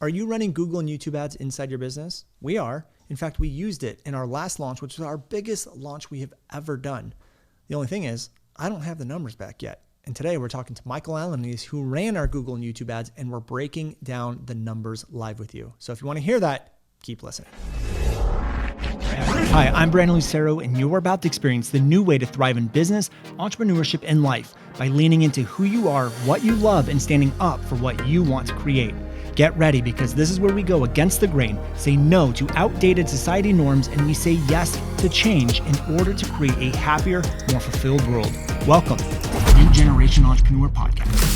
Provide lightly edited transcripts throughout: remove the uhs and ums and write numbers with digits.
Are you running Google and YouTube ads inside your business? We are. In fact, we used it in our last launch, which was our biggest launch we have ever done. The only thing is, I don't have the numbers back yet. And today we're talking to Michael Alaniz, who ran our Google and YouTube ads, and we're breaking down the numbers live with you. So if you want to hear that, keep listening. Hi, I'm Brandon Lucero, and you're about to experience the new way to thrive in business, entrepreneurship, and life by leaning into who you are, what you love, and standing up for what you want to create. Get ready, because this is where we go against the grain, say no to outdated society norms, and we say yes to change in order to create a happier, more fulfilled world. Welcome to the New Generation Entrepreneur Podcast.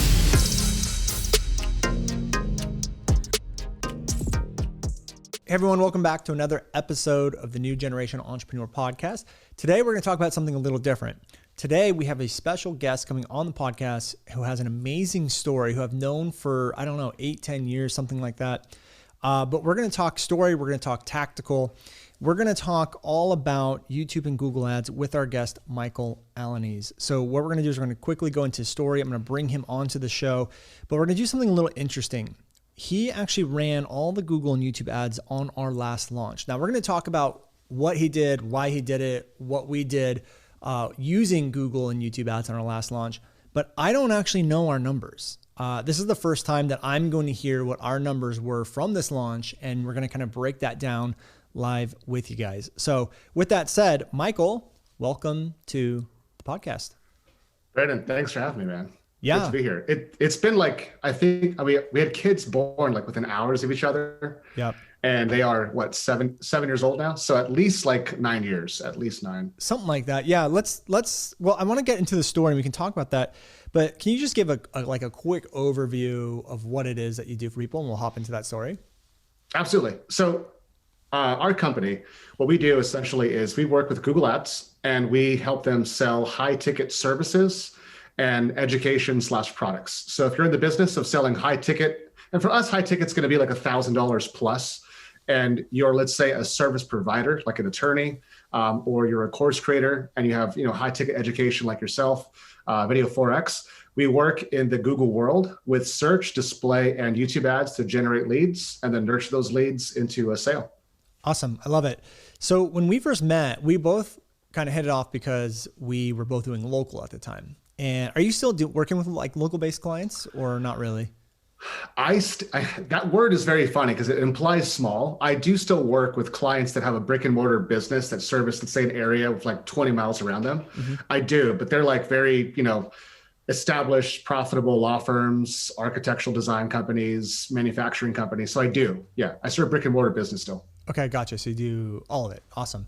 Hey everyone, welcome back to another episode of the New Generation Entrepreneur Podcast. Today we're going to talk about something a little different. Today we have a special guest coming on the podcast who has an amazing story, who I've known for, 8-10 years, something like that. But we're going to talk story, we're going to talk tactical. We're going to talk all about YouTube and Google ads with our guest, Michael Alaniz. So what we're going to do is we're going to quickly go into his story. I'm going to bring him onto the show, but we're going to do something a little interesting. He actually ran all the Google and YouTube ads on our last launch. Now we're going to talk about what he did, why he did it, what we did using Google and YouTube ads on our last launch, but I don't actually know our numbers. This is the first time that I'm going to hear what our numbers were from this launch, and we're going to kind of break that down live with you guys. So with that said, Michael, welcome to the podcast. Brandon, thanks for having me, man. Yeah. Good to be here. It's been like, we had kids born like within hours of each other. Yep. And they are seven years old now. So at least like 9 years, at least 9. Something like that. Yeah. Well, I want to get into the story and we can talk about that, but can you just give a quick overview of what it is that you do for people, and we'll hop into that story? Absolutely. So our company, what we do essentially is we work with Google Ads and we help them sell high ticket services and education/products. So if you're in the business of selling high ticket, and for us, high ticket's going to be like $1,000 plus, and you're, let's say, a service provider, like an attorney, or you're a course creator, and you have, high ticket education like yourself, Video 4X. We work in the Google world with search, display, and YouTube ads to generate leads, and then nurture those leads into a sale. Awesome. I love it. So when we first met, we both kind of hit it off because we were both doing local at the time. And are you still working with like local based clients, or not really? That word is very funny because it implies small. I do still work with clients that have a brick and mortar business that service, let's say, an area with like 20 miles around them. Mm-hmm. I do, but they're like very, established, profitable law firms, architectural design companies, manufacturing companies. So I do. Yeah. I serve brick and mortar business still. Okay. Gotcha. So you do all of it. Awesome.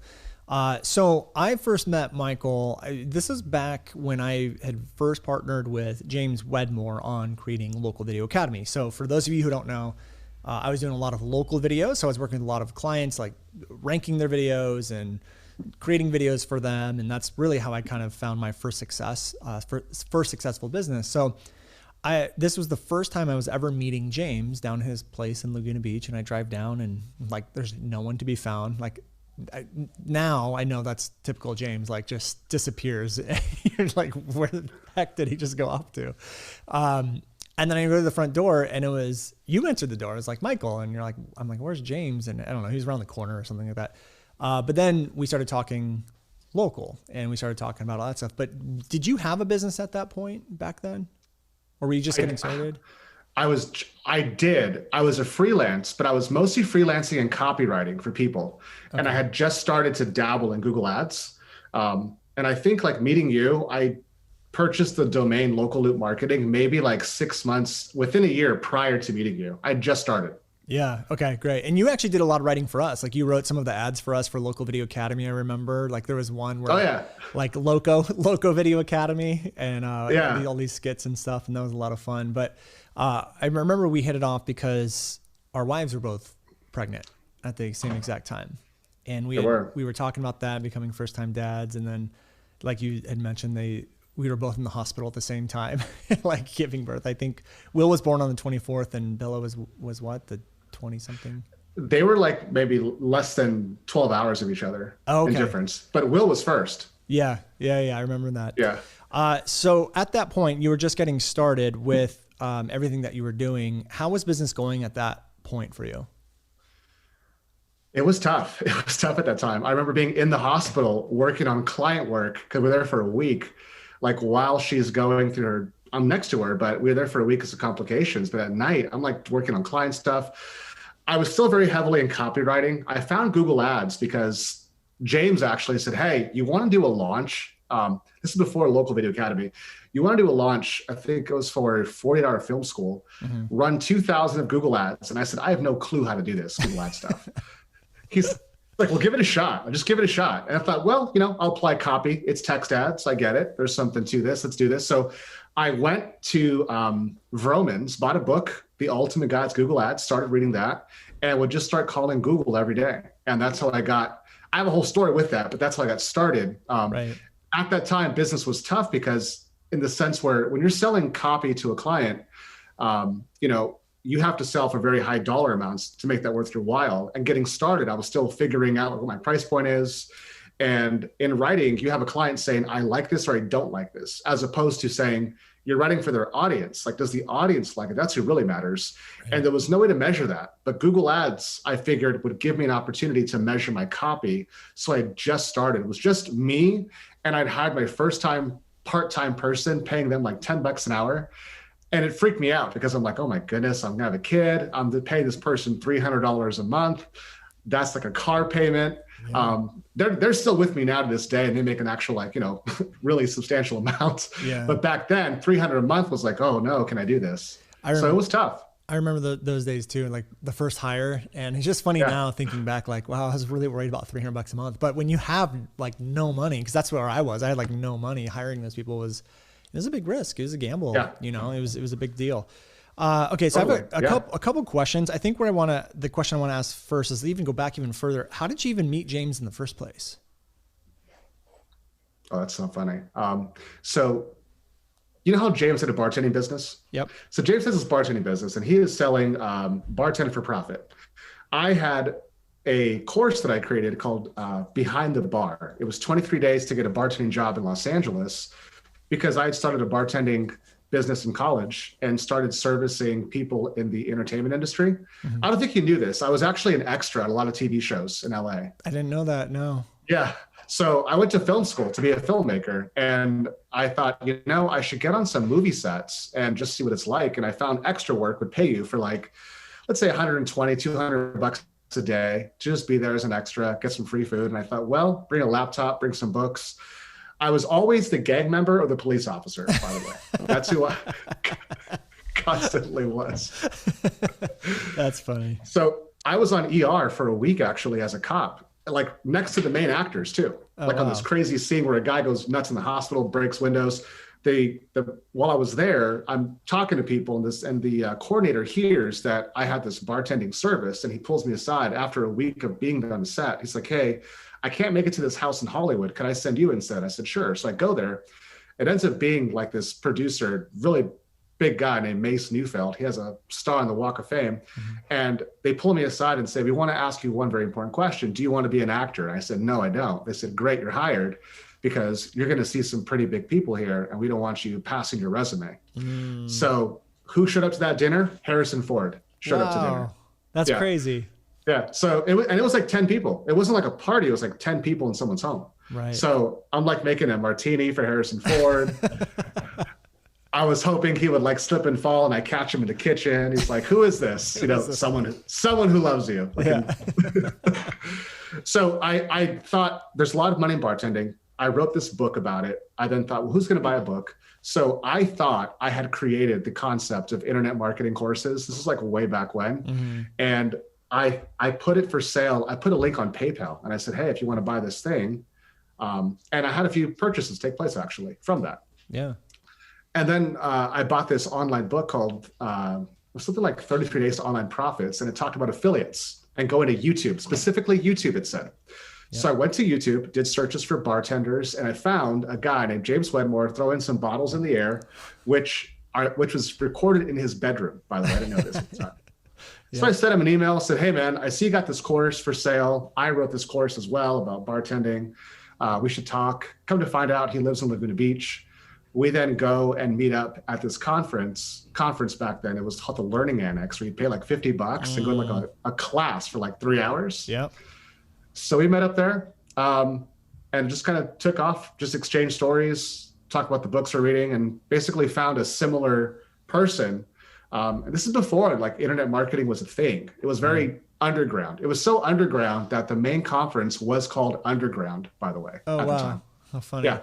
So I first met Michael. This is back when I had first partnered with James Wedmore on creating Local Video Academy. So for those of you who don't know, I was doing a lot of local videos. So I was working with a lot of clients, like ranking their videos and creating videos for them. And that's really how I kind of found my first successful business. So this was the first time I was ever meeting James down his place in Laguna Beach. And I drive down and like, there's no one to be found. Like, now I know that's typical James, like just disappears. You're like, where the heck did he just go off to? And then I go to the front door and it was, you answered the door. It was like, Michael. And you're like, I'm like, where's James? And I don't know, he was around the corner or something like that. But then we started talking local and we started talking about all that stuff. But did you have a business at that point back then? Or were you just getting started? I did. I was a freelance, but I was mostly freelancing and copywriting for people. Okay. And I had just started to dabble in Google Ads. And I think like meeting you, I purchased the domain Local Loop Marketing, maybe like 6 months, within a year prior to meeting you. I just started. Yeah. Okay, great. And you actually did a lot of writing for us. Like you wrote some of the ads for us for Local Video Academy. I remember like there was one where like Loco Video Academy and all these skits and stuff. And that was a lot of fun. But I remember we hit it off because our wives were both pregnant at the same exact time. And we were talking about that, becoming first-time dads. And then like you had mentioned, we were both in the hospital at the same time, like giving birth. I think Will was born on the 24th and Bella was what, the 20 something? They were like maybe less than 12 hours of each other in difference, but Will was first. Yeah. I remember that. Yeah. So at that point you were just getting started with everything that you were doing. How was business going at that point for you? It was tough. It was tough at that time. I remember being in the hospital working on client work because we were there for a week, like while she's going through her, I'm next to her, but we were there for a week because of complications. But at night, I'm like working on client stuff. I was still very heavily in copywriting. I found Google Ads because James actually said, hey, you want to do a launch? This is before Local Video Academy. You want to do a launch, I think it was for 48-hour film school, run 2,000 of Google Ads. And I said, I have no clue how to do this Google Ad stuff. He's like, well, give it a shot. I'll just give it a shot. And I thought, well, I'll apply copy. It's text ads. I get it. There's something to this. Let's do this. So I went to Vroman's, bought a book, The Ultimate Guide to Google Ads, started reading that, and would just start calling Google every day. And that's how I have a whole story with that, but that's how I got started. Right. At that time, business was tough because in the sense where when you're selling copy to a client, you have to sell for very high dollar amounts to make that worth your while. And getting started, I was still figuring out what my price point is. And in writing, you have a client saying, I like this or I don't like this, as opposed to saying, you're writing for their audience. Like, does the audience like it? That's who really matters. Right. And there was no way to measure that. But Google Ads, I figured, would give me an opportunity to measure my copy. So I just started. It was just me. And I'd hired my first time part-time person, paying them like $10 an hour. And it freaked me out because I'm like, oh my goodness, I'm gonna have a kid. I'm to pay this person $300 a month. That's like a car payment. Yeah. They're still with me now to this day, and they make an actual really substantial amount. Yeah. But back then, $300 a month was like, oh no, can I do this? So it was tough. I remember those days too, like the first hire. And it's just funny now thinking back, like, wow, I was really worried about $300 a month. But when you have like no money, because that's where I was, I had like no money. Hiring those people was a big risk. It was a gamble. Yeah. It was a big deal. Okay. So totally. I have a couple questions. I think the question I want to ask first is to even go back even further. How did you even meet James in the first place? Oh, that's so funny. So you know how James had a bartending business? Yep. So James has this bartending business and he is selling bartending for profit. I had a course that I created called Behind the Bar. It was 23 days to get a bartending job in Los Angeles, because I had started a bartending business in college and started servicing people in the entertainment industry. Mm-hmm. I don't think you knew this. I was actually an extra at a lot of TV shows in LA. I didn't know that, no. Yeah. So I went to film school to be a filmmaker, and I thought, I should get on some movie sets and just see what it's like. And I found extra work would pay you for like, let's say $120, $200 a day to just be there as an extra, get some free food. And I thought, well, bring a laptop, bring some books. I was always the gang member or the police officer, by the way. That's who I constantly was. That's funny. So I was on ER for a week, actually, as a cop, like next to the main actors too. Oh, like on this crazy scene where a guy goes nuts in the hospital, breaks windows. While I was there, I'm talking to people, and the coordinator hears that I had this bartending service, and he pulls me aside after a week of being on set. He's like, hey, I can't make it to this house in Hollywood. Can I send you instead? I said, sure. So I go there. It ends up being like this producer, really big guy named Mace Neufeld. He has a star on the Walk of Fame. Mm-hmm. And they pull me aside and say, we want to ask you one very important question. Do you want to be an actor? And I said, no, I don't. They said, great, you're hired, because you're going to see some pretty big people here, and we don't want you passing your resume. Mm. So who showed up to that dinner? Harrison Ford showed up to dinner. That's crazy. Yeah. So it was like 10 people. It wasn't like a party. It was like 10 people in someone's home. Right. So I'm like making a martini for Harrison Ford. I was hoping he would like slip and fall, and I catch him in the kitchen. He's like, who is this? Someone who loves you. Yeah. So I thought there's a lot of money in bartending. I wrote this book about it. I then thought, well, who's going to buy a book? So I thought I had created the concept of internet marketing courses. This is like way back when. Mm-hmm. And I put it for sale. I put a link on PayPal, and I said, hey, if you want to buy this thing. And I had a few purchases take place actually from that. Yeah. And then I bought this online book called something like 33 Days to Online Profits. And it talked about affiliates and going to YouTube, specifically YouTube, it said. Yeah. So I went to YouTube, did searches for bartenders, and I found a guy named James Wedmore throwing some bottles in the air, which was recorded in his bedroom, by the way. I didn't know this at the time. Yeah. So I sent him an email, said, hey, man, I see you got this course for sale. I wrote this course as well about bartending. We should talk. Come to find out, he lives in Laguna Beach. we then go and meet up at this conference back then. It was called the Learning Annex, where you pay like $50 and go to like a class for like 3 hours. Yep. So we met up there and just kind of took off, just exchanged stories, talked about the books we're reading, and basically found a similar person. And this is before like internet marketing was a thing. It was very underground. It was so underground that the main conference was called Underground, by the way. Oh, at wow. the time. How funny. Yeah.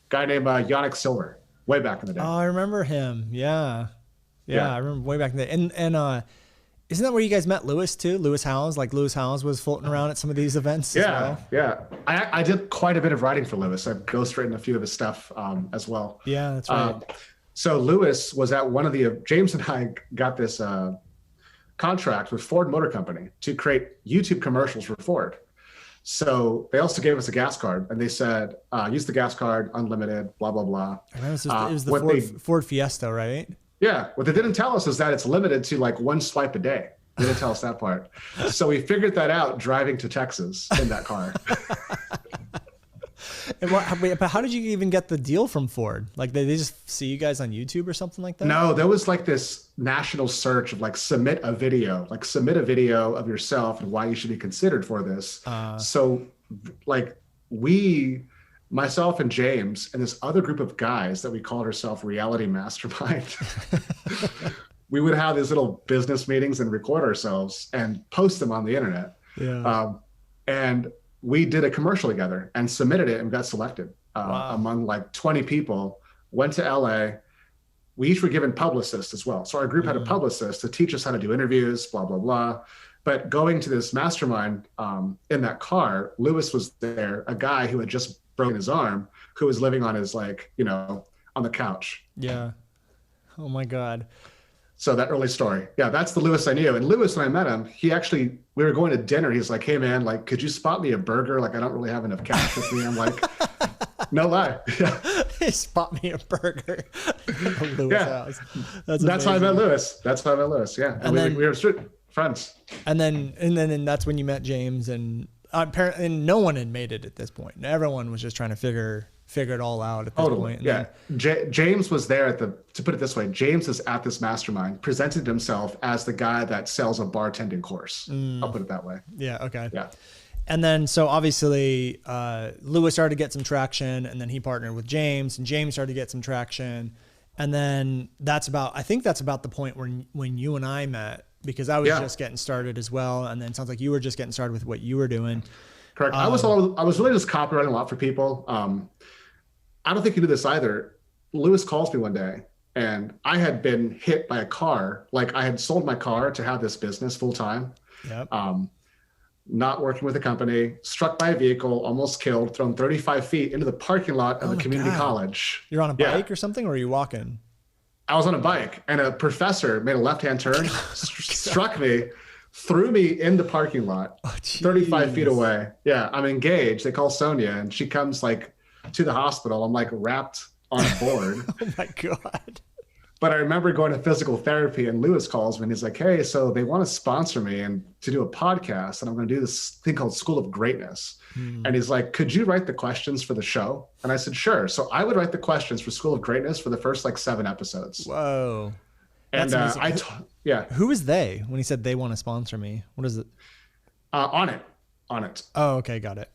Guy named Yannick Silver, way back in the day. Oh, I remember him. Yeah. Yeah. I remember way back in the day. And isn't that where you guys met Lewis too? Lewis Howes? Like Lewis Howes was floating around at some of these events as well? Yeah. I did quite a bit of writing for Lewis. I've ghostwritten a few of his stuff as well. Yeah, that's right. So Lewis was at one of the, James and I got this contract with Ford Motor Company to create YouTube commercials for Ford. So they also gave us a gas card, and they said, use the gas card, unlimited, blah, blah, blah. It was the Ford Fiesta, right? Yeah. What they didn't tell us is that it's limited to like 1 swipe a day. They didn't tell us that part. So we figured that out driving to Texas in that car. But how did you even get the deal from Ford? Like they just see you guys on YouTube or something like that? No, there was like this national search of like submit a video of yourself and why you should be considered for this. So like myself and James and this other group of guys that we called ourselves Reality Mastermind, we would have these little business meetings and record ourselves and post them on the internet. Yeah. And we did a commercial together and submitted it and got selected among like 20 people, went to LA. We each were given publicists as well. So our group had a publicist to teach us how to do interviews, blah, blah, blah. But going to this mastermind in that car, Lewis was there, a guy who had just broken his arm, who was living on his like, on the couch. Yeah. Oh my God. So that early story. Yeah, that's the Lewis I knew. And Lewis, when I met him, we were going to dinner. He's like, hey man, like, could you spot me a burger? Like, I don't really have enough cash with me. I'm like, no lie. Yeah. Spot me a burger. Lewis House. That's how I met Lewis. Yeah. And then, we were friends. And that's when you met James, and apparently no one had made it at this point. Everyone was just trying to figure it all out at this point. And James was there to put it this way, James is at this mastermind, presented himself as the guy that sells a bartending course. I'll put it that way. Yeah. Okay. Yeah. And then, so obviously, Lewis started to get some traction, and then he partnered with James, and James started to get some traction. And then I think that's about the point when you and I met, because I was just getting started as well. And then it sounds like you were just getting started with what you were doing. Correct. I was really just copywriting a lot for people. I don't think you knew this either. Lewis calls me one day, and I had been hit by a car. Like I had sold my car to have this business full time. Yep. Not working with a company, struck by a vehicle, almost killed, thrown 35 feet into the parking lot of a community college. You're on a bike or something, or are you walking? I was on a bike, and a professor made a left-hand turn, struck me, threw me in the parking lot, 35 feet away. Yeah, I'm engaged. They call Sonia, and she comes like to the hospital. I'm like wrapped on a board. Oh my God. But I remember going to physical therapy, and Lewis calls me and he's like, hey, so they want to sponsor me and to do a podcast, and I'm going to do this thing called School of Greatness. And he's like, could you write the questions for the show? And I said, sure. So I would write the questions for School of Greatness for the first like 7 episodes. Whoa. And who is they when he said they want to sponsor me? What is it? On it. Oh, okay. Got it.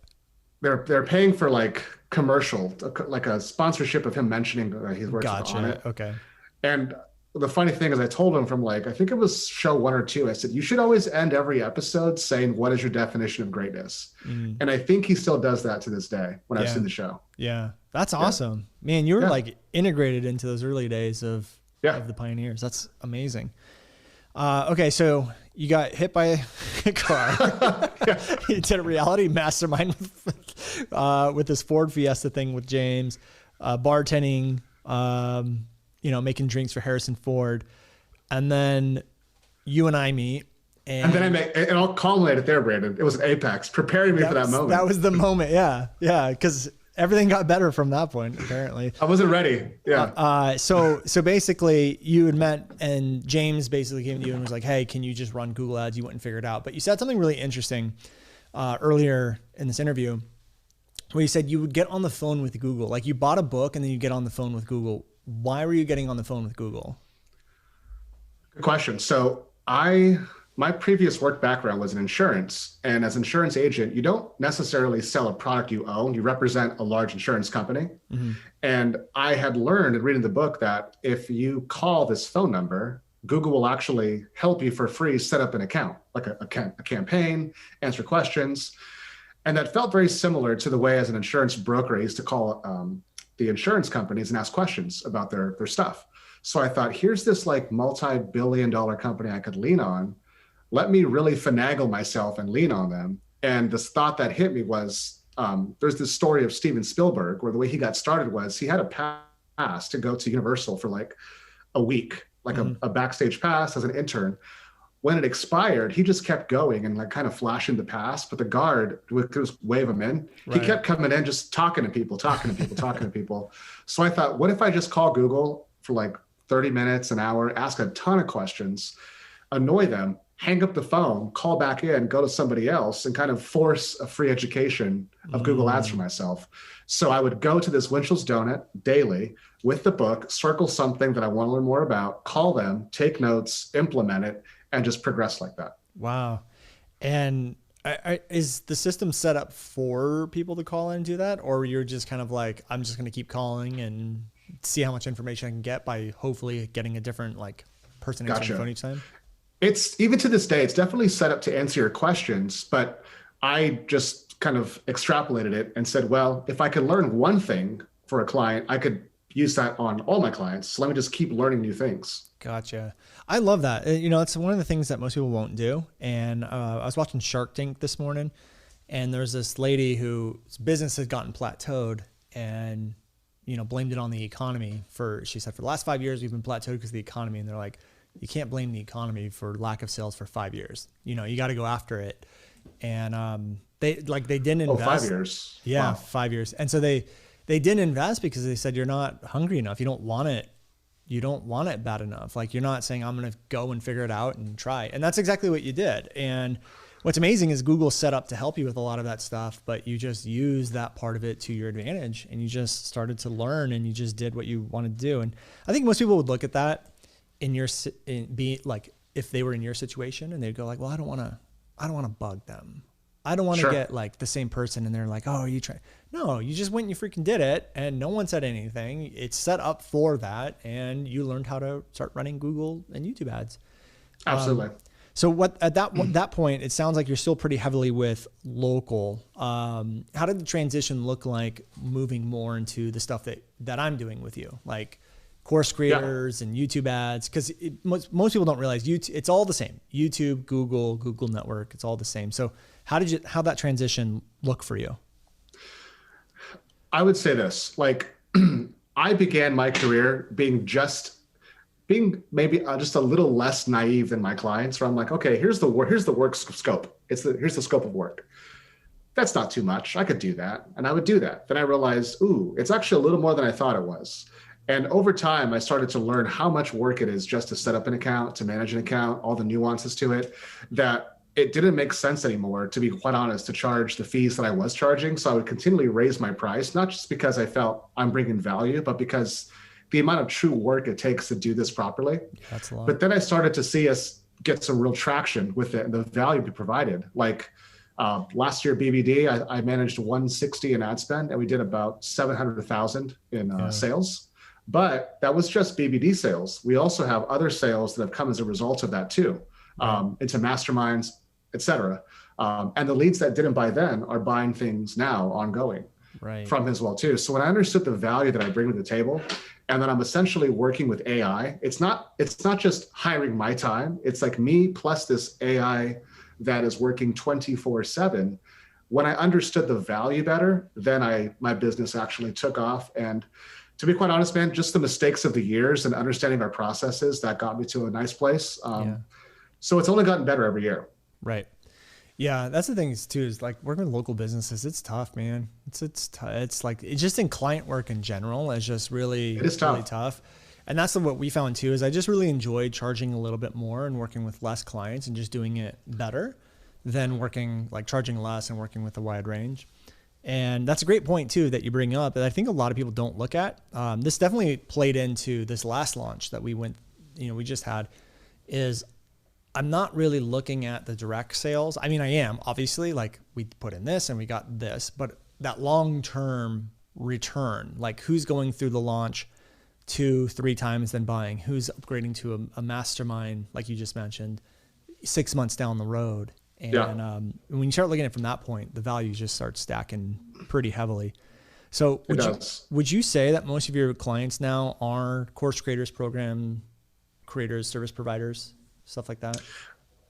They're paying for like commercial, like a sponsorship of him mentioning that he's working on it. Okay. And the funny thing is, I told him from like, I think it was show 1 or 2, I said, you should always end every episode saying, what is your definition of greatness? And I think he still does that to this day when I've seen the show. Yeah. That's awesome. Man, you were like integrated into those early days of the pioneers. That's amazing. Okay. So you got hit by a car. You did a reality mastermind with this Ford Fiesta thing with James, bartending, making drinks for Harrison Ford. And then you and I meet. And then and I'll culminate it there, Brandon. It was an apex, preparing me for that moment. That was the moment. Yeah. Yeah. Because everything got better from that point, apparently. I wasn't ready. Yeah. So basically you had met, and James basically came to you and was like, hey, can you just run Google ads? You went and figured it out. But you said something really interesting earlier in this interview. Well, you said you would get on the phone with Google. Like you bought a book and then you get on the phone with Google. Why were you getting on the phone with Google? Good question. My previous work background was in insurance, and as an insurance agent, you don't necessarily sell a product you own. You represent a large insurance company. Mm-hmm. And I had learned in reading the book that if you call this phone number, Google will actually help you for free set up an account, like a campaign, answer questions. And that felt very similar to the way as an insurance broker, I used to call the insurance companies and ask questions about their stuff. So I thought, here's this like multi-billion-dollar company I could lean on. Let me really finagle myself and lean on them. And this thought that hit me was, there's this story of Steven Spielberg where the way he got started was he had a pass to go to Universal for like a week, like a backstage pass as an intern. When it expired, he just kept going and like kind of flashing the pass, but the guard would just wave him in. Right. He kept coming in, just talking to people. talking to people. So I thought, what if I just call Google for like 30 minutes, an hour, ask a ton of questions, annoy them, hang up the phone, call back in, go to somebody else, and kind of force a free education of Google Ads for myself. So I would go to this Winchell's Donut daily with the book, circle something that I want to learn more about, call them, take notes, implement it, and just progress like that. Wow. And is the system set up for people to call in and do that? Or you're just kind of like, I'm just going to keep calling and see how much information I can get by hopefully getting a different like person answering the phone each time? It's even to this day, it's definitely set up to answer your questions, but I just kind of extrapolated it and said, well, if I could learn one thing for a client, I could use that on all my clients. So let me just keep learning new things. Gotcha. I love that. You know, it's one of the things that most people won't do. And I was watching Shark Tank this morning, and there's this lady whose business had gotten plateaued and, you know, blamed it on the economy she said, for the last 5 years, we've been plateaued because of the economy. And they're like, you can't blame the economy for lack of sales for 5 years. You know, you got to go after it. And they didn't invest. 5 years. Yeah, wow. 5 years. And so they didn't invest because they said, you're not hungry enough. You don't want it. You don't want it bad enough. Like you're not saying, I'm going to go and figure it out and try. And that's exactly what you did. And what's amazing is Google's set up to help you with a lot of that stuff, but you just use that part of it to your advantage and you just started to learn and you just did what you wanted to do. And I think most people would look at that if they were in your situation and they'd go like, well, I don't want to bug them. I don't want to get like the same person and they're like, oh, are you trying? No, you just went and you freaking did it and no one said anything. It's set up for that. And you learned how to start running Google and YouTube ads. Absolutely. So at that point, it sounds like you're still pretty heavily with local. How did the transition look like moving more into the stuff that I'm doing with you? Like course creators and YouTube ads, because most people don't realize it's all the same. YouTube, Google Network, it's all the same. So how that transition look for you? I would say this, like I began my career being maybe just a little less naive than my clients, where I'm like, okay, here's the work scope. Here's the scope of work. That's not too much. I could do that. And I would do that. Then I realized, it's actually a little more than I thought it was. And over time, I started to learn how much work it is just to set up an account, to manage an account, all the nuances to it, that it didn't make sense anymore, to be quite honest, to charge the fees that I was charging. So I would continually raise my price, not just because I felt I'm bringing value, but because the amount of true work it takes to do this properly. That's a lot. But then I started to see us get some real traction with it and the value we provided. Like last year, BBD, I managed 160 in ad spend, and we did about 700,000 in sales. But that was just BBD sales. We also have other sales that have come as a result of that too, into masterminds, et cetera. And the leads that didn't buy then are buying things now ongoing from as well too. So when I understood the value that I bring to the table, and then I'm essentially working with AI, it's not just hiring my time. It's like me plus this AI that is working 24/7. When I understood the value better, then my business actually took off. And to be quite honest, man, just the mistakes of the years and understanding our processes, that got me to a nice place. So it's only gotten better every year. Right. Yeah. That's the thing too, is like working with local businesses. It's tough, man. It's like, it's just in client work in general. It's just really tough. And that's what we found too, is I just really enjoyed charging a little bit more and working with less clients and just doing it better than charging less and working with a wide range. And that's a great point too that you bring up that I think a lot of people don't look at. This definitely played into this last launch that we just had. Is I'm not really looking at the direct sales. I mean, I am obviously, like, we put in this and we got this, but that long-term return, like who's going through the launch 2-3 times then buying, who's upgrading to a mastermind, like you just mentioned, 6 months down the road. And when you start looking at it from that point, the value just starts stacking pretty heavily. So would you say that most of your clients now are course creators, program creators, service providers, stuff like that?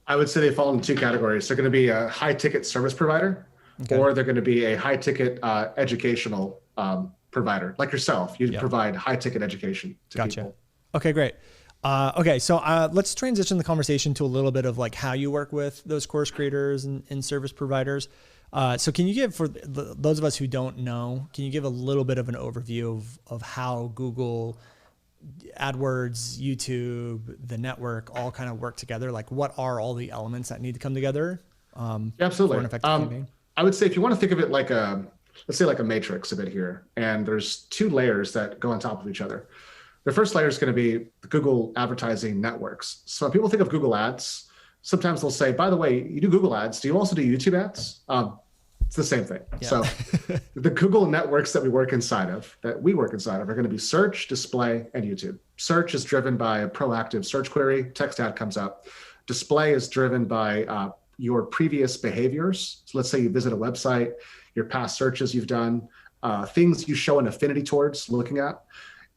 I would say they fall into 2 categories. They're going to be a high ticket service provider, or they're going to be a high ticket educational provider like yourself. You provide high ticket education to people. Okay, great. Okay, so let's transition the conversation to a little bit of like how you work with those course creators and service providers. So can you give, for those of us who don't know, can you give a little bit of an overview of how Google, AdWords, YouTube, the network all kind of work together? Like, what are all the elements that need to come together? Absolutely. For an effective campaign? I would say if you want to think of it like let's say like a matrix a bit here, and there's 2 layers that go on top of each other. The first layer is going to be the Google advertising networks. So when people think of Google ads, sometimes they'll say, by the way, you do Google ads. Do you also do YouTube ads? It's the same thing. Yeah. So the Google networks that we work inside of, are going to be search, display, and YouTube. Search is driven by a proactive search query. Text ad comes up. Display is driven by your previous behaviors. So let's say you visit a website, your past searches you've done, things you show an affinity towards looking at.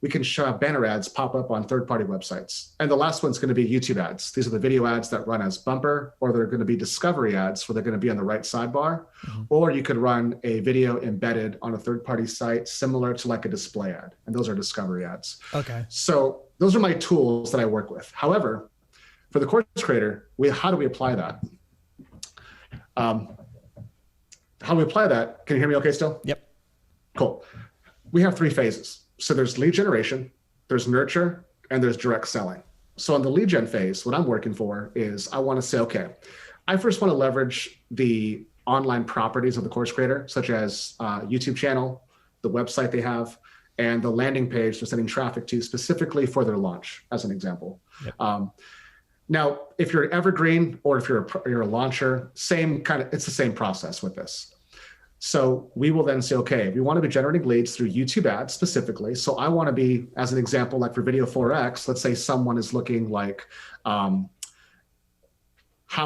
We can show banner ads pop up on third-party websites. And the last one's going to be YouTube ads. These are the video ads that run as bumper, or they're going to be discovery ads where they're going to be on the right sidebar. Or you could run a video embedded on a third-party site similar to like a display ad. And those are discovery ads. Okay. So those are my tools that I work with. However, for the course creator, how do we apply that? How do we apply that? Can you hear me okay still? Yep. Cool. We have 3 phases. So there's lead generation, there's nurture, and there's direct selling. So on the lead gen phase, what I'm working for is I want to say, okay, I first want to leverage the online properties of the course creator, such as YouTube channel, the website they have, and the landing page they're sending traffic to specifically for their launch, as an example. Yep. Now, if you're evergreen or if you're a launcher, it's the same process with this. So we will then say, okay, we want to be generating leads through YouTube ads specifically. So I want to be, as an example, like for Video 4X, let's say someone is looking like how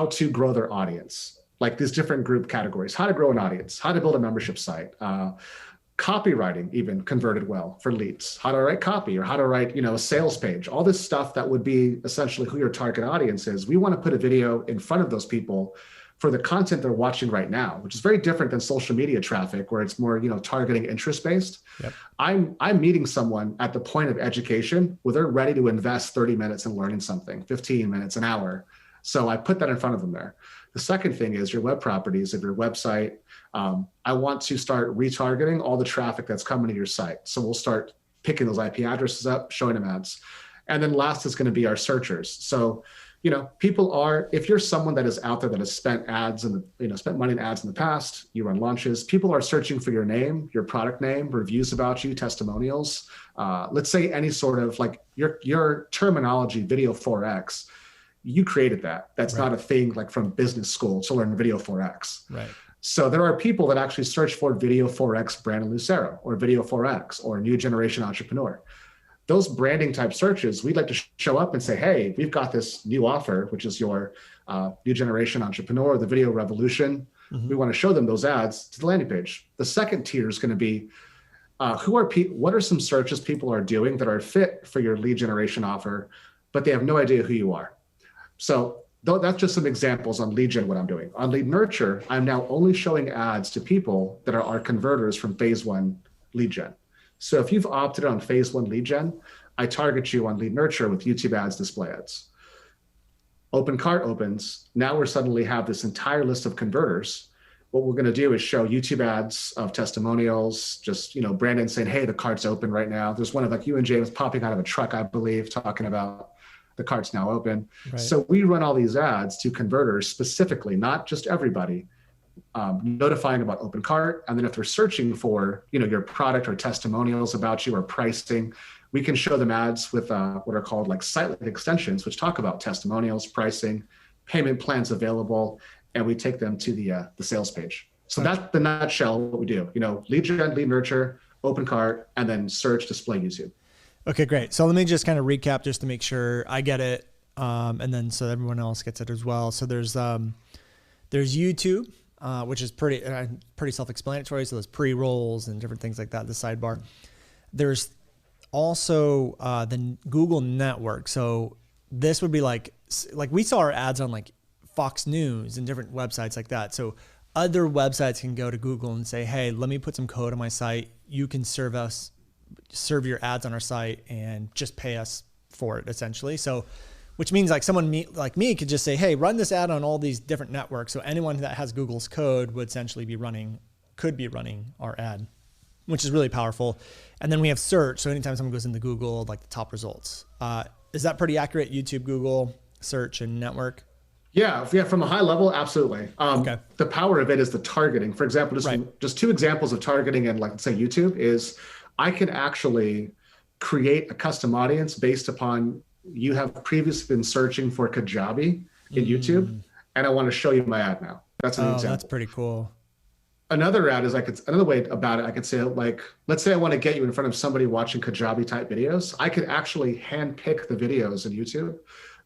to grow their audience, like these different group categories, how to grow an audience, how to build a membership site, copywriting even converted well for leads, how to write copy or how to write, a sales page, all this stuff that would be essentially who your target audience is. We want to put a video in front of those people for the content they're watching right now, which is very different than social media traffic, where it's more, targeting interest-based. Yep. I'm meeting someone at the point of education where they're ready to invest 30 minutes in learning something, 15 minutes, an hour. So I put that in front of them there. The second thing is your web properties of your website. I want to start retargeting all the traffic that's coming to your site. So we'll start picking those IP addresses up, showing them ads. And then last is going to be our searchers. So if you're someone that is out there that has spent spent money in ads in the past, you run launches, people are searching for your name, your product name, reviews about you, testimonials. Let's say any sort of like your terminology, Video 4X, you created that. That's right. Not a thing like from business school to learn Video 4X. Right. So there are people that actually search for Video 4X Brandon Lucero or Video 4X or New Generation Entrepreneur. Those branding type searches, we'd like to show up and say, hey, we've got this new offer, which is your New Generation Entrepreneur, the Video Revolution. Mm-hmm. We want to show them those ads to the landing page. The second tier is going to be, what are some searches people are doing that are fit for your lead generation offer, but they have no idea who you are. So that's just some examples on lead gen, what I'm doing. On lead nurture, I'm now only showing ads to people that are our converters from phase 1 lead gen. So if you've opted on phase 1 lead gen, I target you on lead nurture with YouTube ads, display ads. Open cart opens. Now we suddenly have this entire list of converters. What we're going to do is show YouTube ads of testimonials, just, Brandon saying, hey, the cart's open right now. There's one of like you and James popping out of a truck, I believe, talking about the cart's now open. Right. So we run all these ads to converters specifically, not just everybody. notifying about open cart. And then if they're searching for, your product or testimonials about you or pricing, we can show them ads with what are called like site extensions, which talk about testimonials, pricing, payment plans available, and we take them to the sales page. So that's the nutshell what we do. Lead gen, lead nurture, open cart, and then search, display, YouTube. Okay, great. So let me just kind of recap just to make sure I get it, and then so everyone else gets it as well. So there's YouTube, which is pretty self-explanatory. So there's pre-rolls and different things like that. The sidebar. There's also the Google network. So this would be like we saw our ads on like Fox News and different websites like that. So other websites can go to Google and say, hey, let me put some code on my site. You can serve your ads on our site and just pay us for it essentially. So, which means like someone like me could just say, hey, run this ad on all these different networks. So anyone that has Google's code would essentially could be running our ad, which is really powerful. And then we have search. So anytime someone goes into Google, like the top results, is that pretty accurate? YouTube, Google, search, and network? Yeah. From a high level, absolutely. Okay. The power of it is the targeting. For example, just two examples of targeting in, like, let's say YouTube is I can actually create a custom audience based upon you have previously been searching for Kajabi in YouTube, and I want to show you my ad now. That's an example. That's pretty cool. Another ad is another way about it. I could say, like, let's say I want to get you in front of somebody watching Kajabi type videos. I could actually hand pick the videos in YouTube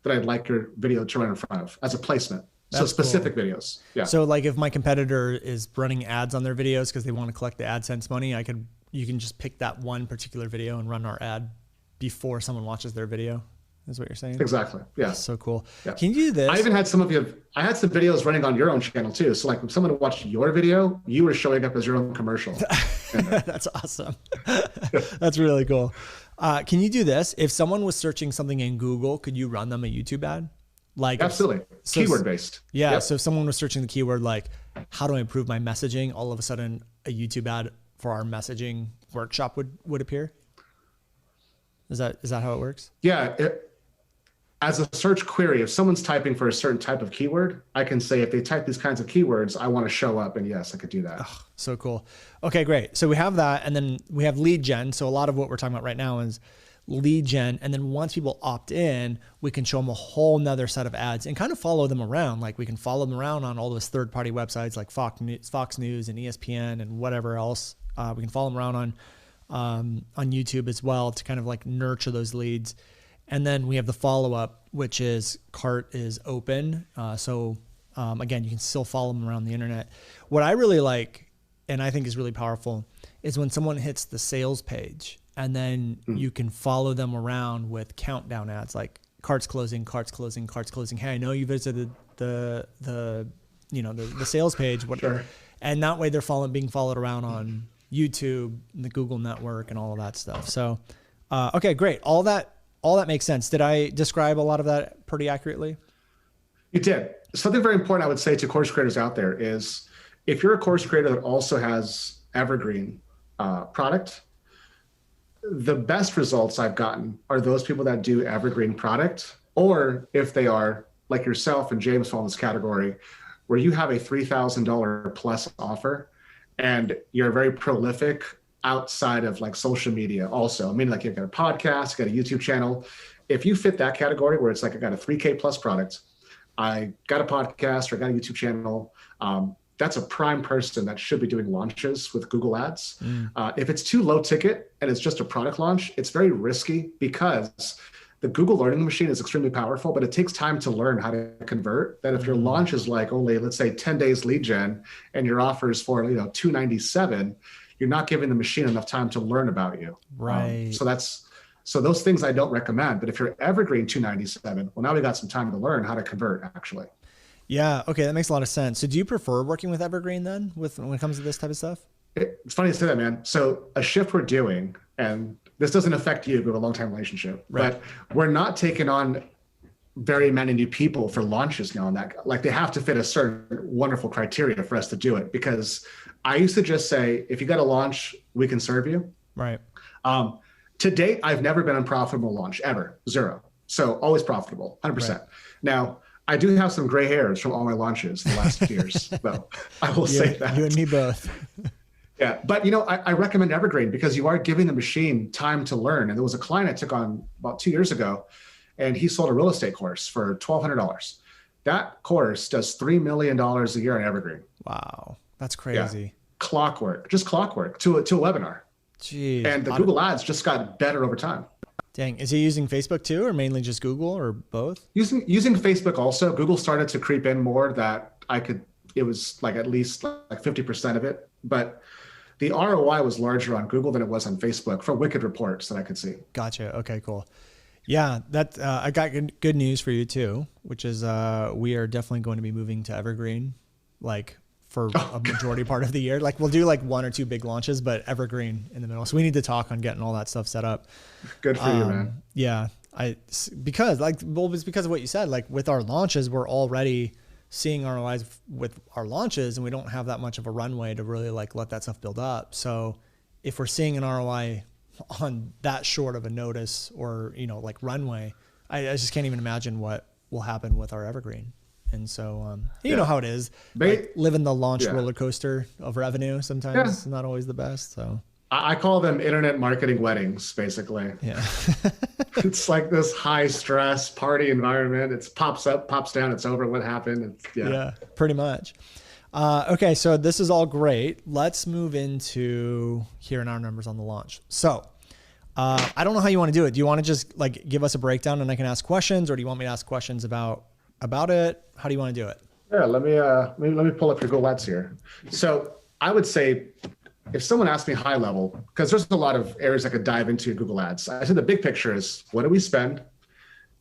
that I'd like your video to run in front of as a placement. So specific videos. Yeah. So like if my competitor is running ads on their videos because they want to collect the AdSense money, you can just pick that one particular video and run our ad before someone watches their video. Is what you're saying? Exactly. Yeah. That's so cool. Yeah. Can you do this? I even had some videos running on your own channel too. So like if someone watched your video, you were showing up as your own commercial. That's awesome. That's really cool. Can you do this? If someone was searching something in Google, could you run them a YouTube ad? Like absolutely. Keyword based. Yeah. Yep. So if someone was searching the keyword, like, how do I improve my messaging? All of a sudden a YouTube ad for our messaging workshop would appear. Is that how it works? Yeah. As a search query, if someone's typing for a certain type of keyword, I can say, if they type these kinds of keywords, I want to show up. And yes, I could do that. Oh, so cool. Okay, great. So we have that. And then we have lead gen. So a lot of what we're talking about right now is lead gen. And then once people opt in, we can show them a whole nother set of ads and kind of follow them around. Like we can follow them around on all those third-party websites like Fox News and ESPN and whatever else. We can follow them around on YouTube as well to kind of like nurture those leads. And then we have the follow-up, which is cart is open. Again, you can still follow them around the internet. What I really like, and I think is really powerful, is when someone hits the sales page and then you can follow them around with countdown ads like carts closing, carts closing, carts closing. Hey, I know you visited the sales page. Sure. And that way they're being followed around on YouTube, the Google network, and all of that stuff. So, okay, great. All that makes sense. Did I describe a lot of that pretty accurately? You did. Something very important I would say to course creators out there is, if you're a course creator that also has evergreen product, the best results I've gotten are those people that do evergreen product, or if they are like yourself and James fall in this category, where you have a $3,000 plus offer and you're very prolific outside of like social media also. I mean, like you've got a podcast, you got a YouTube channel. If you fit that category where it's like, I got a 3K plus product, I got a podcast or I got a YouTube channel, that's a prime person that should be doing launches with Google Ads. If it's too low ticket and it's just a product launch, it's very risky because the Google learning machine is extremely powerful, but it takes time to learn how to convert. That if your launch is like only, let's say 10 days lead gen and your offer is for, $297, you're not giving the machine enough time to learn about you. Right. So those things I don't recommend, but if you're evergreen $297, well, now we got some time to learn how to convert actually. Yeah. Okay. That makes a lot of sense. So do you prefer working with evergreen then when it comes to this type of stuff? It's funny to say that, man. So a shift we're doing, and this doesn't affect you, we have a long-time relationship, right, but we're not taking on very many new people for launches now. And that, like, they have to fit a certain wonderful criteria for us to do it. Because I used to just say, if you got a launch, we can serve you. Right. To date, I've never been unprofitable launch ever, 0. So always profitable, 100%. Right. Now, I do have some gray hairs from all my launches the last few years, though. I will say that. You and me both. Yeah, but I recommend Evergreen because you are giving the machine time to learn. And there was a client I took on about 2 years ago, and he sold a real estate course for $1,200. That course does $3 million a year on Evergreen. Wow, that's crazy. Yeah. Clockwork, just clockwork to a webinar. Jeez. And the Google ads just got better over time. Dang. Is he using Facebook too, or mainly just Google, or both? Using Facebook also. Google started to creep in more that it was like at least like 50% of it. But the ROI was larger on Google than it was on Facebook for wicked reports that I could see. Gotcha. Okay, cool. Yeah, that I got good news for you too, which is we are definitely going to be moving to Evergreen, like for a majority part of the year. Like we'll do like 1 or 2 big launches, but Evergreen in the middle. So we need to talk on getting all that stuff set up. Good for you, man. Yeah, it's because of what you said. Like with our launches, we're already seeing ROIs with our launches, and we don't have that much of a runway to really like let that stuff build up. So if we're seeing an ROI on that short of a notice or, like runway, I just can't even imagine what will happen with our Evergreen. And so, you know how it is, like living the launch roller coaster of revenue. Sometimes it's not always the best. So I call them internet marketing weddings, basically. Yeah. It's like this high stress party environment. It's pops up, pops down. It's over. What happened? Yeah, pretty much. Okay, so this is all great. Let's move into hearing our numbers on the launch. So I don't know how you want to do it. Do you want to just like give us a breakdown and I can ask questions, or do you want me to ask questions about it? How do you want to do it? Yeah, let me pull up your Google Ads here. So I would say if someone asked me high level, because there's a lot of areas I could dive into Google Ads. I said the big picture is what do we spend?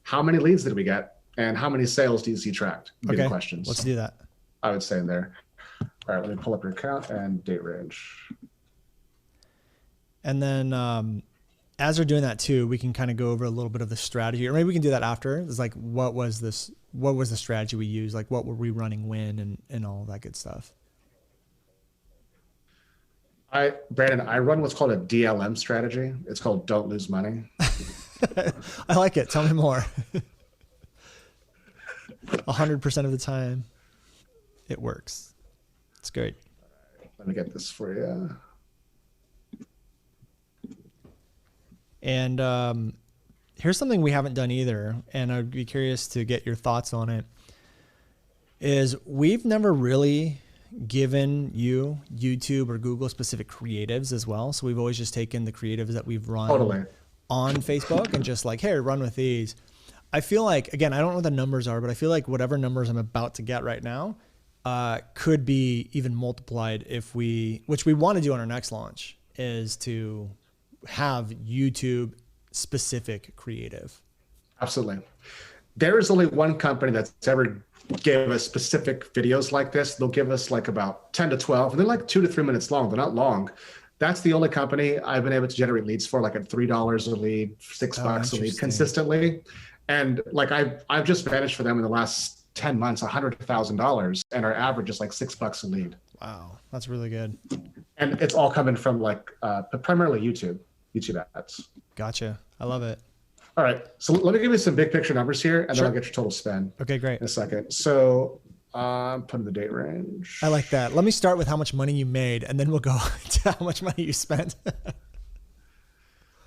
How many leads did we get? And how many sales do you see tracked? Would be the questions. Let's do that. I would say in there. All right, let me pull up your account and date range. And then as we're doing that too, we can kind of go over a little bit of the strategy, or maybe we can do that after. It's like, what was the strategy we used? Like what were we running when and all that good stuff. Brandon, I run what's called a DLM strategy. It's called Don't Lose Money. I like it. Tell me more. 100% of the time it works. It's great. Let me get this for you. And here's something we haven't done either, and I'd be curious to get your thoughts on it, is we've never really given you YouTube or Google specific creatives as well. So we've always just taken the creatives that we've run on Facebook and just like, hey, run with these. I feel like, again, I don't know what the numbers are, but I feel like whatever numbers I'm about to get right now could be even multiplied which we want to do on our next launch, is to have YouTube specific creative. Absolutely. There is only one company that's ever give us specific videos like this. They'll give us like about 10 to 12, and they're like 2 to 3 minutes long. They're not long. That's the only company I've been able to generate leads for, like at $3 a lead, $6 a lead consistently. And like I've just managed for them in the last 10 months, $100,000, and our average is like $6 a lead. Wow. That's really good. And it's all coming from like primarily YouTube ads. Gotcha. I love it. All right, so let me give you some big picture numbers here, and then I'll get your total spend. Okay, great. In a second. So I'm putting the date range. I like that. Let me start with how much money you made, and then we'll go to how much money you spent.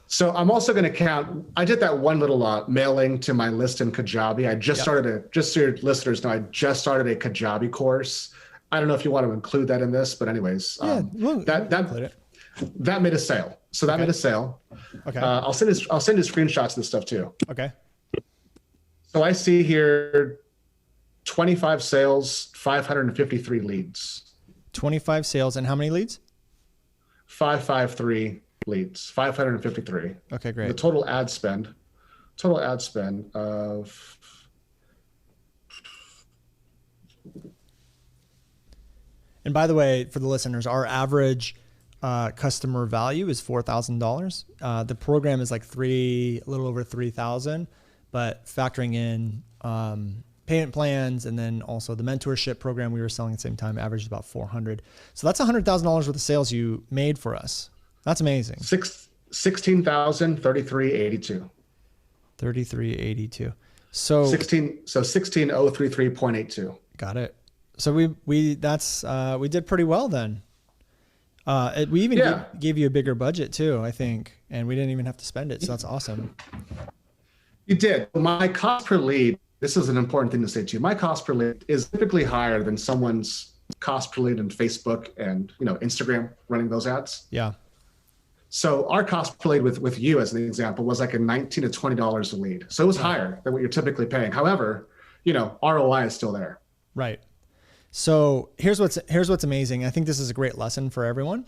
So I'm also going to count. I did that one little mailing to my list in Kajabi. I just started just so your listeners know, I just started a Kajabi course. I don't know if you want to include that in this, but anyways, that made a sale. So that made a sale. Okay. I'll send you screenshots of this stuff too. Okay. So I see here 25 sales, 553 leads. 25 sales and how many leads? 553 leads, 553. Okay, great. The total ad spend of And by the way, for the listeners, our average customer value is $4,000. The program is like a little over 3,000, but factoring in payment plans and then also the mentorship program we were selling at the same time averaged about 400. So that's $100,000 worth of sales you made for us. That's amazing. 16,033.82. 33.82. So 16033.82. got it. So we did pretty well then. We even gave you a bigger budget too, I think, and we didn't even have to spend it. So that's awesome. You did. My cost per lead, this is an important thing to say to you. My cost per lead is typically higher than someone's cost per lead in Facebook and Instagram running those ads. Yeah. So our cost per lead with you as an example was like a $19 to $20 a lead. So it was higher than what you're typically paying. However, ROI is still there. Right. So here's what's amazing. I think this is a great lesson for everyone,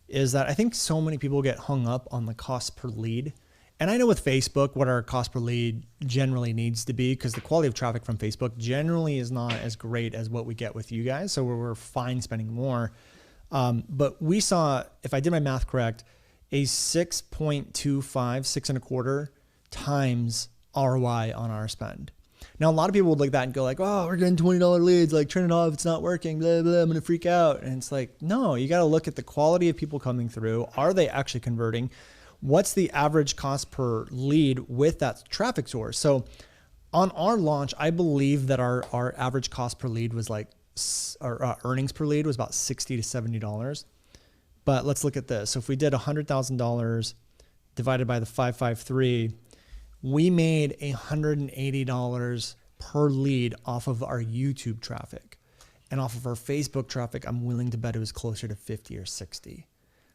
is that I think so many people get hung up on the cost per lead. And I know with Facebook, what our cost per lead generally needs to be, because the quality of traffic from Facebook generally is not as great as what we get with you guys. So we're fine spending more. But we saw, if I did my math correct, a 6.25, 6.25 times ROI on our spend. Now, a lot of people would look at that and go like, oh, we're getting $20 leads, like turn it off, it's not working, blah, blah, I'm gonna freak out. And it's like, no, you gotta look at the quality of people coming through. Are they actually converting? What's the average cost per lead with that traffic source? So on our launch, I believe that our average cost per lead was like, our earnings per lead was about $60 to $70. But let's look at this. So if we did $100,000 divided by the 553, we made $180 per lead off of our YouTube traffic. And off of our Facebook traffic, I'm willing to bet it was closer to 50 or 60.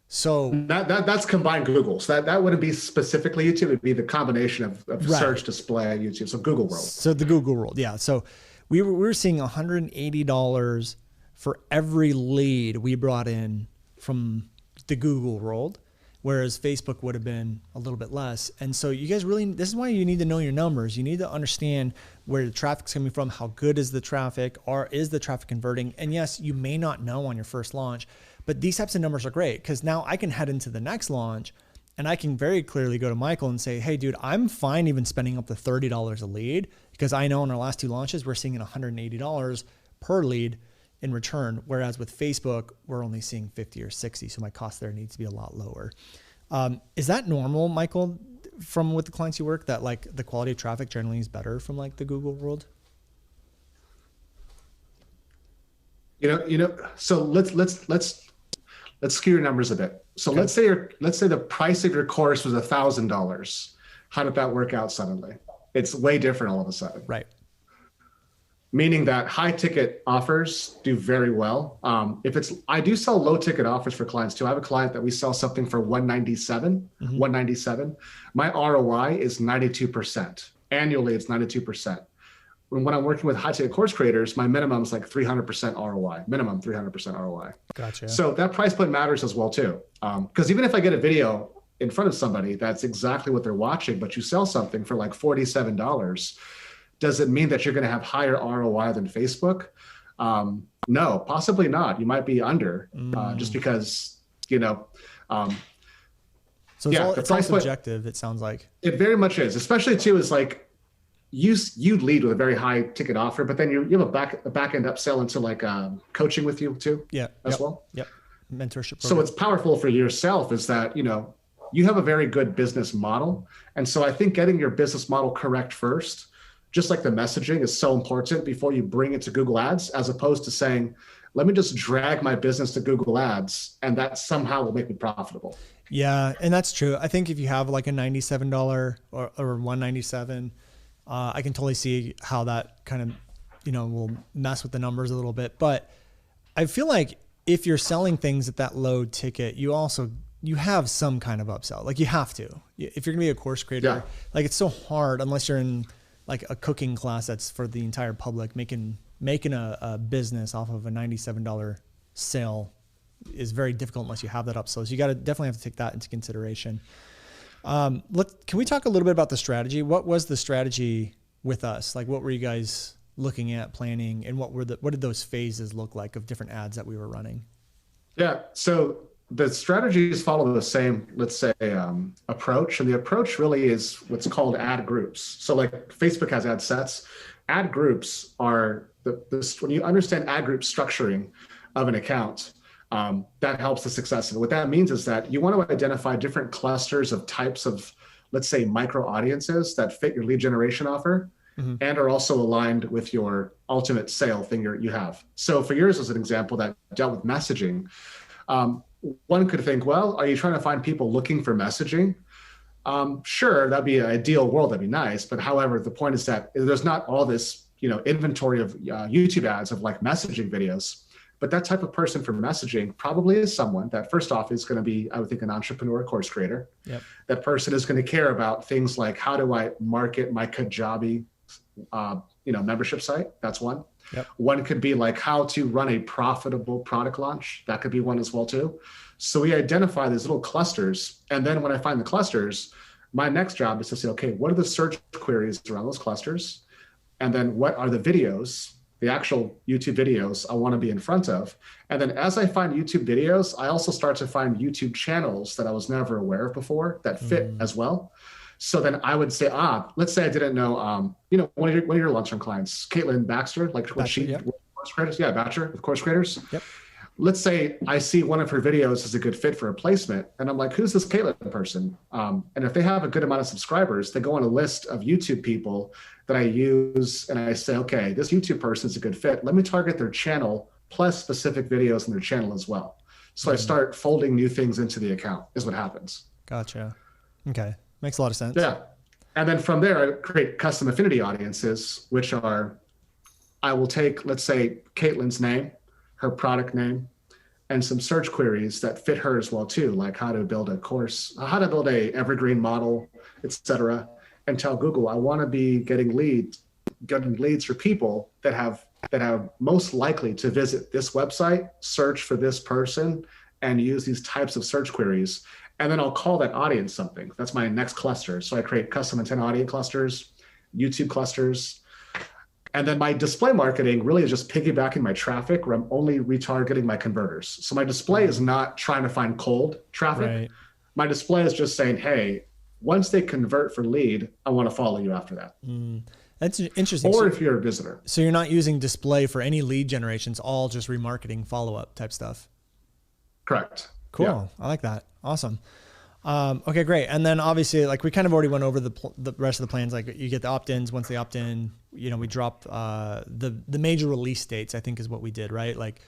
So that's combined Google. So that wouldn't be specifically YouTube. It'd be the combination of right. Search, display, YouTube. So Google world. So the Google world. Yeah. So we were seeing $180 for every lead we brought in from the Google world, whereas Facebook would have been a little bit less. And so you guys really, this is why you need to know your numbers. You need to understand where the traffic's coming from, how good is the traffic, or is the traffic converting? And yes, you may not know on your first launch, but these types of numbers are great because now I can head into the next launch and I can very clearly go to Michael and say, hey dude, I'm fine even spending up to $30 a lead because I know in our last 2 launches, we're seeing $180 per lead in return. Whereas with Facebook, we're only seeing 50 or 60. So my cost there needs to be a lot lower. Is that normal, Michael, from with the clients you work, that like the quality of traffic generally is better from like the Google world? So let's skew your numbers a bit. So okay. let's say the price of your course was $1,000. How did that work out suddenly? It's way different all of a sudden. Right. Meaning that high ticket offers do very well. I do sell low ticket offers for clients too. I have a client that we sell something for $197. My ROI is 92%. Annually, it's 92%. When I'm working with high ticket course creators, my minimum is like 300% ROI, minimum 300% ROI. Gotcha. So that price point matters as well too. Because even if I get a video in front of somebody, that's exactly what they're watching, but you sell something for like $47, does it mean that you're going to have higher ROI than Facebook? No, possibly not. You might be under just because, so it's all subjective, it sounds like. It very much is, especially too, is like you lead with a very high ticket offer, but then you have a back end upsell into like coaching with you too. Yeah. As well. Yep. Mentorship program. So what's powerful for yourself is that, you have a very good business model. And so I think getting your business model correct first, just like the messaging is so important before you bring it to Google Ads, as opposed to saying, let me just drag my business to Google Ads and that somehow will make me profitable. Yeah, and that's true. I think if you have like a $97 or $197, I can totally see how that kind of, will mess with the numbers a little bit. But I feel like if you're selling things at that low ticket, you have some kind of upsell. Like you have to. If you're gonna be a course creator, like it's so hard unless you're in like a cooking class that's for the entire public, making a business off of a $97 sale is very difficult unless you have that upsell. So you definitely have to take that into consideration. Can we talk a little bit about the strategy? What was the strategy with us? Like what were you guys looking at, planning, and what did those phases look like of different ads that we were running? Yeah. So the strategies follow the same, let's say, approach. And the approach really is what's called ad groups. So like Facebook has ad sets. Ad groups are when you understand ad group structuring of an account, that helps the success. And what that means is that you want to identify different clusters of types of, let's say, micro audiences that fit your lead generation offer. and are also aligned with your ultimate sale thing you have. So for yours as an example that dealt with messaging, one could think, well, are you trying to find people looking for messaging? Sure, that'd be an ideal world. That'd be nice. But however, the point is that there's not all this, inventory of YouTube ads of like messaging videos. But that type of person for messaging probably is someone that first off is going to be, I would think, an entrepreneur, course creator. Yep. That person is going to care about things like, how do I market my Kajabi, membership site? That's one. Yep. One could be like how to run a profitable product launch. That could be one as well too. So we identify these little clusters. And then when I find the clusters, my next job is to say, okay, what are the search queries around those clusters? And then what are the videos, the actual YouTube videos I want to be in front of? And then as I find YouTube videos, I also start to find YouTube channels that I was never aware of before that fit as well. So then I would say, let's say I didn't know, one of your lunchtime clients, Caitlin Baxter, like what she, yep. course creators, yeah, Baxter with course creators. Yep. Let's say I see one of her videos as a good fit for a placement, and I'm like, who's this Caitlin person? And if they have a good amount of subscribers, they go on a list of YouTube people that I use, and I say, okay, this YouTube person is a good fit. Let me target their channel plus specific videos in their channel as well. So I start folding new things into the account is what happens. Gotcha. Okay. Makes a lot of sense. Yeah. And then from there, I create custom affinity audiences, which are, I will take, let's say, Caitlin's name, her product name, and some search queries that fit her as well too, like how to build a course, how to build a evergreen model, etc. And tell Google, I want to be getting leads for people that have most likely to visit this website, search for this person, and use these types of search queries. And then I'll call that audience something. That's my next cluster. So I create custom intent audience clusters, YouTube clusters. And then my display marketing really is just piggybacking my traffic where I'm only retargeting my converters. So my display is not trying to find cold traffic. Right. My display is just saying, hey, once they convert for lead, I want to follow you after that. That's interesting. Or if you're a visitor. So you're not using display for any lead generations, all just remarketing follow-up type stuff. Correct. Cool. Yeah. I like that. Awesome. Okay, great. And then obviously, like we kind of already went over the rest of the plans. Like you get the opt-ins. Once they opt in, we drop the major release dates, I think is what we did, right? Like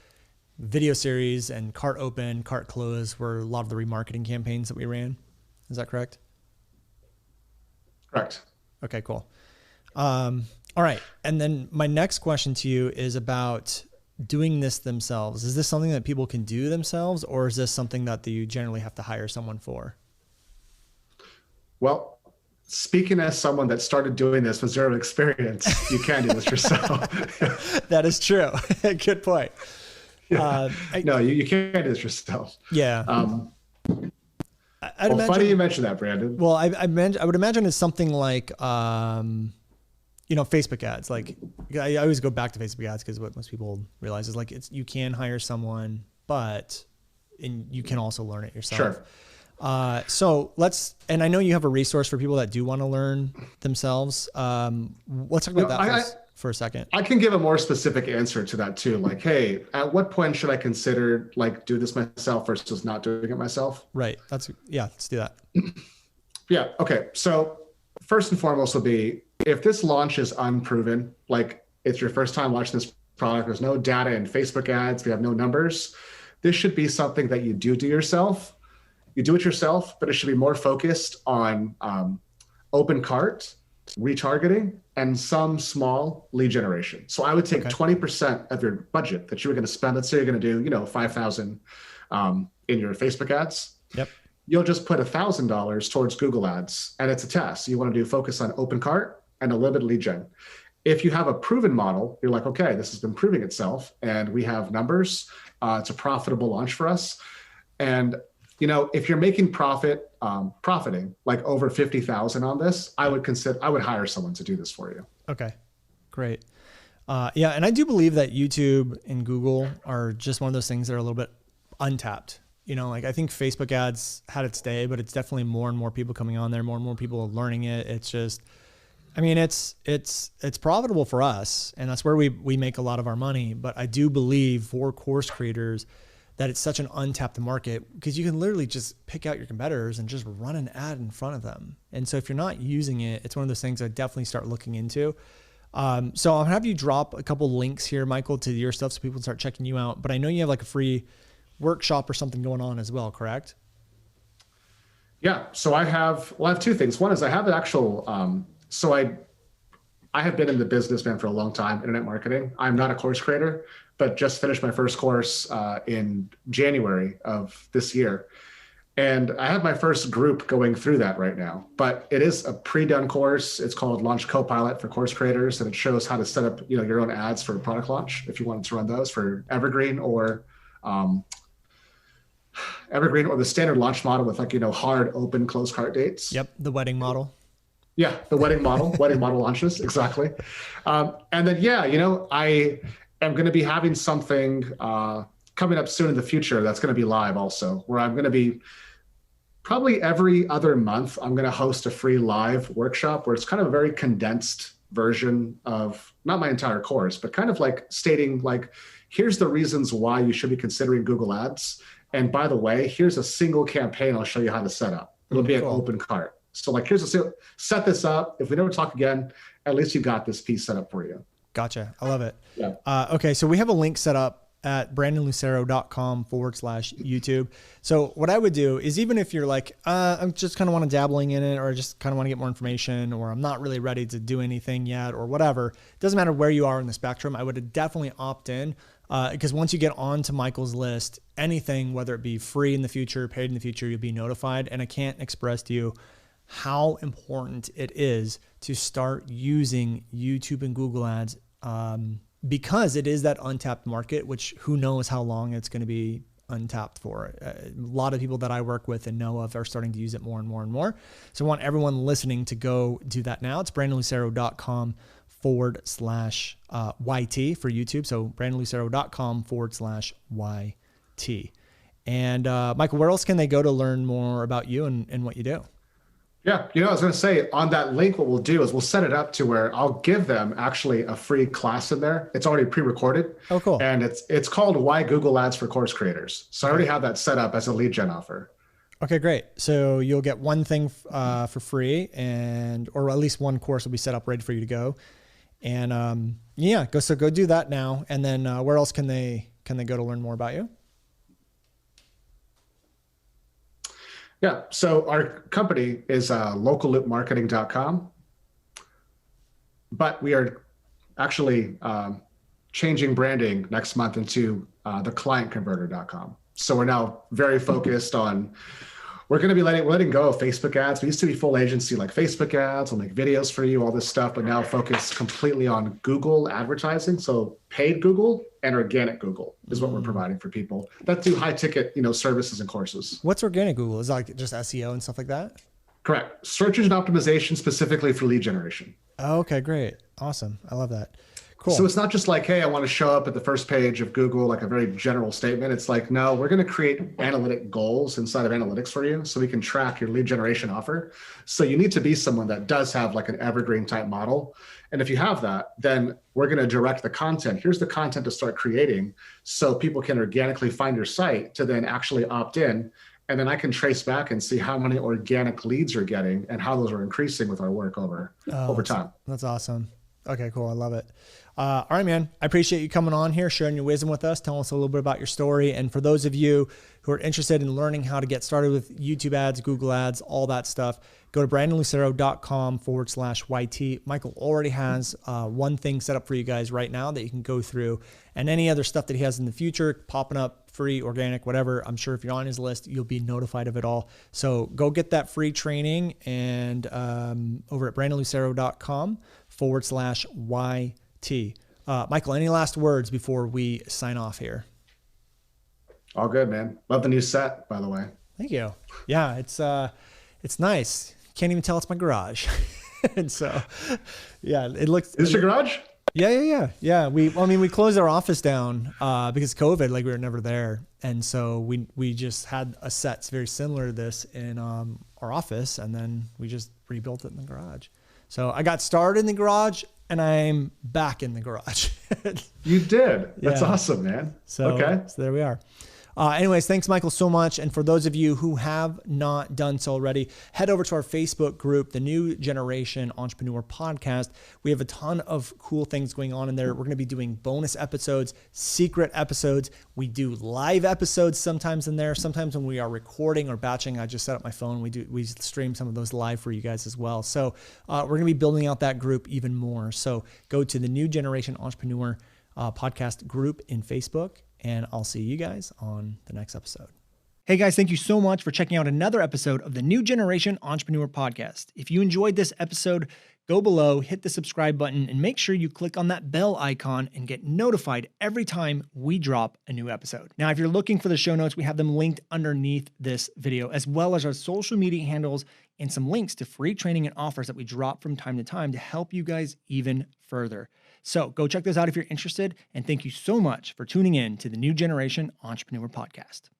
video series and cart open, cart close were a lot of the remarketing campaigns that we ran. Is that correct? Correct. Okay, cool. All right. And then my next question to you is about doing this themselves. Is this something that people can do themselves, or is this something that you generally have to hire someone for? Well, speaking as someone that started doing this with zero experience, you can do this yourself. That is true. Good point. Yeah. No, you can't do this yourself. Yeah. I'd imagine, funny you mentioned that, Brandon. Well, I would imagine it's something like, Facebook ads. Like I always go back to Facebook ads because what most people realize is like you can hire someone, and you can also learn it yourself. Sure. And I know you have a resource for people that do want to learn themselves. Let's talk about that for a second. I can give a more specific answer to that too. Like, hey, at what point should I consider do this myself versus not doing it myself? Right. Let's do that. Yeah. Okay. So first and foremost will be, if this launch is unproven, like it's your first time launching this product, there's no data in Facebook ads, we have no numbers, this should be something that you do yourself. You do it yourself, but it should be more focused on open cart, retargeting, and some small lead generation. So I would take 20% of your budget that you were going to spend. Let's say you're going to do, $5,000 in your Facebook ads. Yep. You'll just put $1,000 towards Google ads, and it's a test. You want to focus on open cart and a little bit of lead gen. If you have a proven model, you're like, okay, this has been proving itself and we have numbers. It's a profitable launch for us. And if you're making profiting like over 50,000 on this, I would hire someone to do this for you. Okay, great. Yeah. And I do believe that YouTube and Google are just one of those things that are a little bit untapped. I think Facebook ads had its day, but it's definitely more and more people coming on there, more and more people are learning it. It's just, it's profitable for us, and that's where we make a lot of our money. But I do believe for course creators, that it's such an untapped market, because you can literally just pick out your competitors and just run an ad in front of them. And so if you're not using it, it's one of those things I definitely start looking into. So I'll have you drop a couple links here, Michael, to your stuff so people can start checking you out. But I know you have like a free workshop or something going on as well, correct? Yeah. So I have two things. One is I have an actual, I have been in the business, man, for a long time, internet marketing. I'm not a course creator, but just finished my first course in January of this year. And I have my first group going through that right now, but it is a pre-done course. It's called Launch Copilot for course creators, and it shows how to set up, your own ads for a product launch if you wanted to run those for Evergreen or the standard launch model with hard open close cart dates. Yep, the wedding model. Yeah, the wedding model launches, exactly. And then, I am going to be having something coming up soon in the future that's going to be live also, where I'm going to be probably every other month, I'm going to host a free live workshop where it's kind of a very condensed version of not my entire course, but kind of like stating here's the reasons why you should be considering Google Ads. And by the way, here's a single campaign I'll show you how to set up. It'll be an open cart. So set this up. If we never talk again, at least you got this piece set up for you. Gotcha. I love it. Yeah. Okay. So we have a link set up at brandonlucero.com/YouTube. So what I would do is, even if you're like, I'm just kind of want to dabbling in it, or just kind of want to get more information, or I'm not really ready to do anything yet, or whatever, it doesn't matter where you are in the spectrum, I would definitely opt in. Because once you get onto Michael's list, anything, whether it be free in the future, paid in the future, you'll be notified. And I can't express to you how important it is to start using YouTube and Google Ads, because it is that untapped market, which who knows how long it's going to be untapped for. A lot of people that I work with and know of are starting to use it more and more and more. So I want everyone listening to go do that now. It's brandonlucero.com/YT for YouTube. So brandonlucero.com/YT. And Michael, where else can they go to learn more about you and what you do? Yeah, I was going to say, on that link, what we'll do is we'll set it up to where I'll give them actually a free class in there. It's already pre-recorded. Oh, cool. And it's called Why Google Ads for Course Creators. So I already have that set up as a lead gen offer. Okay, great. So you'll get one thing for free, or at least one course will be set up ready for you to go. And go do that now. And then where else can they go to learn more about you? Yeah, so our company is localloopmarketing.com, but we are actually changing branding next month into theclientconverter.com. So we're now very focused on, we're going to be letting go of Facebook ads. We used to be full agency, like Facebook ads, we'll make videos for you, all this stuff, but now focus completely on Google advertising. So paid Google and organic Google is what we're providing for people that do high ticket, services and courses. What's organic Google? Is that like just SEO and stuff like that? Correct. Search engine optimization specifically for lead generation. Oh, okay, great. Awesome. I love that. Cool. So it's not just like, hey, I want to show up at the first page of Google, like a very general statement. It's like, no, we're going to create analytic goals inside of analytics for you so we can track your lead generation offer. So you need to be someone that does have like an evergreen type model. And if you have that, then we're going to direct the content. Here's the content to start creating so people can organically find your site to then actually opt in. And then I can trace back and see how many organic leads you're getting and how those are increasing with our work over time. That's awesome. Okay, cool. I love it. All right, man. I appreciate you coming on here, sharing your wisdom with us, telling us a little bit about your story. And for those of you who are interested in learning how to get started with YouTube ads, Google ads, all that stuff, go to brandonlucero.com/YT. Michael already has one thing set up for you guys right now that you can go through, and any other stuff that he has in the future popping up, free, organic, whatever. I'm sure if you're on his list, you'll be notified of it all. So go get that free training and over at brandonlucero.com/YT. Michael, any last words before we sign off here? All good, man. Love the new set, by the way. Thank you. Yeah, it's nice. Can't even tell it's my garage. And so, yeah, it looks. Is this your garage? Yeah. We closed our office down because of COVID, like we were never there. And so we just had a set very similar to this in our office, and then we just rebuilt it in the garage. So I got started in the garage and I'm back in the garage. You did. That's awesome, man. So, okay. So there we are. Anyways, thanks, Michael, so much. And for those of you who have not done so already, head over to our Facebook group, the New Generation Entrepreneur Podcast. We have a ton of cool things going on in there. We're going to be doing bonus episodes, secret episodes. We do live episodes sometimes in there. Sometimes when we are recording or batching, I just set up my phone. We stream some of those live for you guys as well. So we're going to be building out that group even more. So go to the New Generation Entrepreneur Podcast group in Facebook, and I'll see you guys on the next episode. Hey guys, thank you so much for checking out another episode of the New Generation Entrepreneur Podcast. If you enjoyed this episode, go below, hit the subscribe button, and make sure you click on that bell icon and get notified every time we drop a new episode. Now, if you're looking for the show notes, we have them linked underneath this video, as well as our social media handles and some links to free training and offers that we drop from time to time to help you guys even further. So go check those out if you're interested. And thank you so much for tuning in to the New Generation Entrepreneur Podcast.